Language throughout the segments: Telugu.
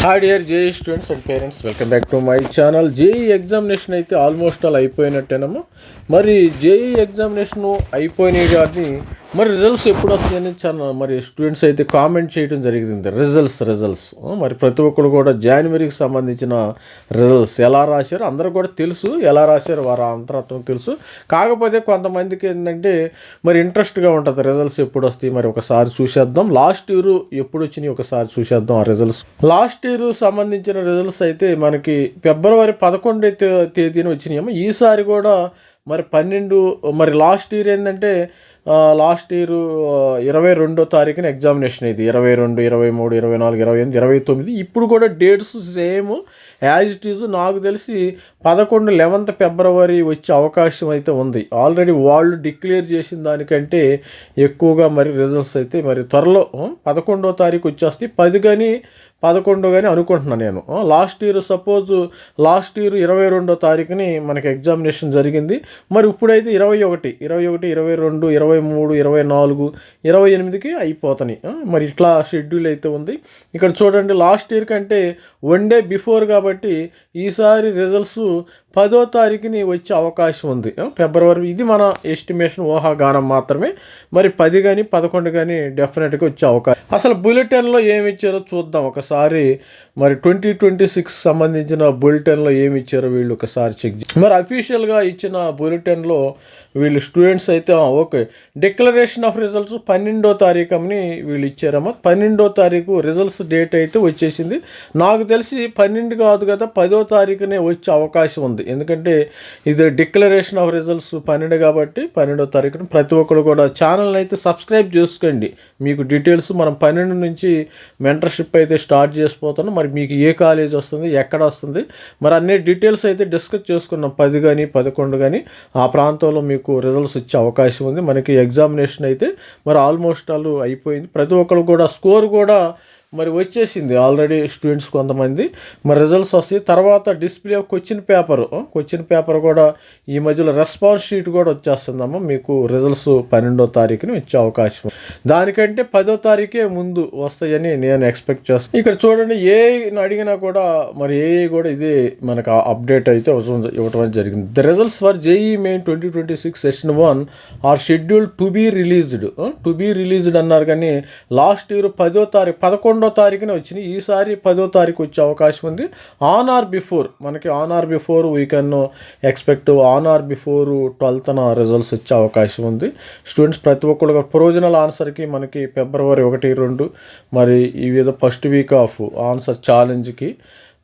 Hi dear JEE students and parents, welcome back to my channel. JEE examination అయితే ఆల్మోస్ట్ ఆల్ అయిపోయినట్టేనమ్మా. మరి జేఈ ఎగ్జామినేషన్ అయిపోయినాయి కానీ మరి రిజల్ట్స్ ఎప్పుడు వస్తాయని మరి స్టూడెంట్స్ అయితే కామెంట్ చేయడం జరిగింది. రిజల్ట్స్ మరి ప్రతి ఒక్కరు కూడా జనవరికి సంబంధించిన రిజల్ట్స్ ఎలా రాశారు అందరూ కూడా తెలుసు, ఎలా రాశారు వారు అంతరాత్మకు తెలుసు. కాకపోతే కొంతమందికి ఏంటంటే మరి ఇంట్రెస్ట్గా ఉంటుంది రిజల్ట్స్ ఎప్పుడు వస్తాయి, మరి ఒకసారి చూసేద్దాం. లాస్ట్ ఇయర్ ఎప్పుడు వచ్చినాయి ఒకసారి చూసేద్దాం. ఆ రిజల్ట్స్ లాస్ట్ ఇయర్ సంబంధించిన రిజల్ట్స్ అయితే మనకి ఫిబ్రవరి 11వ తేదీన వచ్చినాయేమో. ఈసారి కూడా మరి 12 మరి లాస్ట్ ఇయర్ ఏంటంటే లాస్ట్ ఇయర్ 22వ తారీఖున ఎగ్జామినేషన్ ఇది 22, 23, 24, 28, 29. ఇప్పుడు కూడా dates same as it is. నాకు తెలిసి 11th ఫిబ్రవరి వచ్చే అవకాశం అయితే ఉంది. ఆల్రెడీ వాళ్ళు డిక్లేర్ చేసిన దానికంటే ఎక్కువగా మరి రిజల్ట్స్ అయితే మరి త్వరలో 11వ తారీఖు వచ్చేస్తాయి. 10 కానీ 11 కానీ అనుకుంటున్నాను నేను. లాస్ట్ ఇయర్ 22వ తారీఖుని మనకి ఎగ్జామినేషన్ జరిగింది. మరి ఇప్పుడైతే 21, 22, 23, 24, 28కి అయిపోతాయి. మరి ఇట్లా షెడ్యూల్ అయితే ఉంది. ఇక్కడ చూడండి, లాస్ట్ ఇయర్ కంటే 1 డే బిఫోర్ కాబట్టి ఈసారి రిజల్ట్స్ 10వ తారీఖుని వచ్చే అవకాశం ఉంది ఫిబ్రవరి. ఇది మన ఎస్టిమేషన్, ఊహాగానం మాత్రమే. మరి 10 కానీ 11 కానీ డెఫినెట్గా వచ్చే అవకాశం. అసలు బులెటిన్లో ఏమి ఇచ్చారో చూద్దాం ఒకసారి. మరి 2026 సంబంధించిన బులెటిన్లో ఏమి ఇచ్చారో వీళ్ళు ఒకసారి చెక్ చేసి. మరి అఫీషియల్గా ఇచ్చిన బులెటిన్లో వీళ్ళు స్టూడెంట్స్ అయితే ఓకే డిక్లరేషన్ ఆఫ్ రిజల్ట్స్ 12వ తారీఖు అని వీళ్ళు ఇచ్చారమ్మా. 12వ తారీఖు రిజల్ట్స్ డేట్ అయితే వచ్చేసింది. నాకు తెలిసి 12 కాదు కదా, 10వ తారీఖునే వచ్చే అవకాశం ఉంది. ఎందుకంటే ఇది డిక్లరేషన్ ఆఫ్ రిజల్ట్స్ 12 కాబట్టి 12వ తారీఖున ప్రతి ఒక్కరు కూడా ఛానల్ని అయితే సబ్స్క్రైబ్ చేసుకోండి. మీకు డీటెయిల్స్ మనం 12 నుంచి మెంటర్షిప్ అయితే స్టార్ట్ చేసిపోతున్నాం. మరి మీకు ఏ కాలేజ్ వస్తుంది, ఎక్కడ వస్తుంది, మరి అన్ని డీటెయిల్స్ అయితే డిస్కస్ చేసుకున్నాం. 10 కానీ 11 కానీ ఆ ప్రాంతంలో మీకు రిజల్ట్స్ వచ్చే అవకాశం ఉంది. మనకి ఎగ్జామినేషన్ అయితే మరి ఆల్మోస్ట్ ఆల్ అయిపోయింది. ప్రతి ఒక్కరు కూడా స్కోర్ కూడా మరి వచ్చేసింది ఆల్రెడీ. స్టూడెంట్స్ కొంతమంది మరి రిజల్ట్స్ వస్తాయి. తర్వాత డిస్ప్లే ఆఫ్ క్వశ్చన్ పేపర్ కూడా ఈ మధ్యలో రెస్పాన్స్ షీట్ కూడా వచ్చేస్తుందమ్మా. మీకు రిజల్ట్స్ 12వ తారీఖుని వచ్చే అవకాశం. దానికంటే 10వ తారీఖే ముందు వస్తాయని నేను ఎక్స్పెక్ట్ చేస్తాను. ఇక్కడ చూడండి, ఏని అడిగినా కూడా మరి కూడా ఇదే మనకు అప్డేట్ అయితే ఇవ్వడం జరిగింది. The results for JEE main 2026 session 1 are scheduled to be released అన్నారు. కానీ లాస్ట్ ఇయర్ 11వ తారీఖున వచ్చినాయి. ఈసారి 10వ తారీఖు వచ్చే అవకాశం ఉంది. On are before we can expect on are before 12th results వచ్చే అవకాశం ఉంది. స్టూడెంట్స్ ప్రతి ఒక్కరు ప్రొవిజనల్ ఆన్సర్కి మనకి ఫిబ్రవరి 1, 2 మరి ఈ విధంగా ఫస్ట్ వీక్ ఆఫ్ ఆన్సర్ ఛాలెంజ్కి,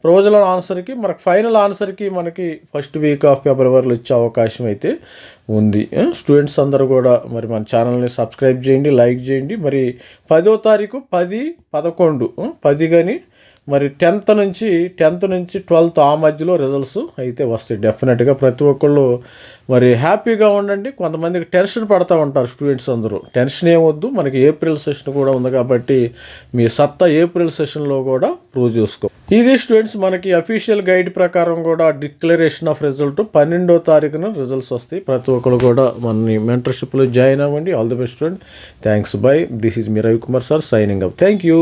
ప్రొవిజనల్ ఆన్సర్కి, మనకి ఫైనల్ ఆన్సర్కి మనకి ఫస్ట్ వీక్ ఆఫ్ ఫిబ్రవరిలో వచ్చే అవకాశం అయితే ఉంది. స్టూడెంట్స్ అందరూ కూడా మరి మన ఛానల్ని సబ్స్క్రైబ్ చేయండి, లైక్ చేయండి. మరి 10వ తారీఖు 10, 11, 10 కానీ మరి 10th నుంచి 12th ఆ మధ్యలో రిజల్ట్స్ అయితే వస్తాయి డెఫినెట్గా. ప్రతి ఒక్కళ్ళు మరి హ్యాపీగా ఉండండి. కొంతమందికి టెన్షన్ పడుతూ ఉంటారు స్టూడెంట్స్ అందరూ. టెన్షన్ ఏమొద్దు, మనకి ఏప్రిల్ సెషన్ కూడా ఉంది కాబట్టి మీ సత్తా ఏప్రిల్ సెషన్లో కూడా ప్రూవ్ చేసుకో. ఇది స్టూడెంట్స్ మనకి అఫీషియల్ గైడ్ ప్రకారం కూడా డిక్లరేషన్ ఆఫ్ రిజల్ట్ 12వ తారీఖున రిజల్ట్స్ వస్తాయి. ప్రతి ఒక్కరు కూడా మన మెంటర్షిప్లో జాయిన్ అవ్వండి. All the best student. Thanks. By. This is me Ravikumar sir signing up. Thank you.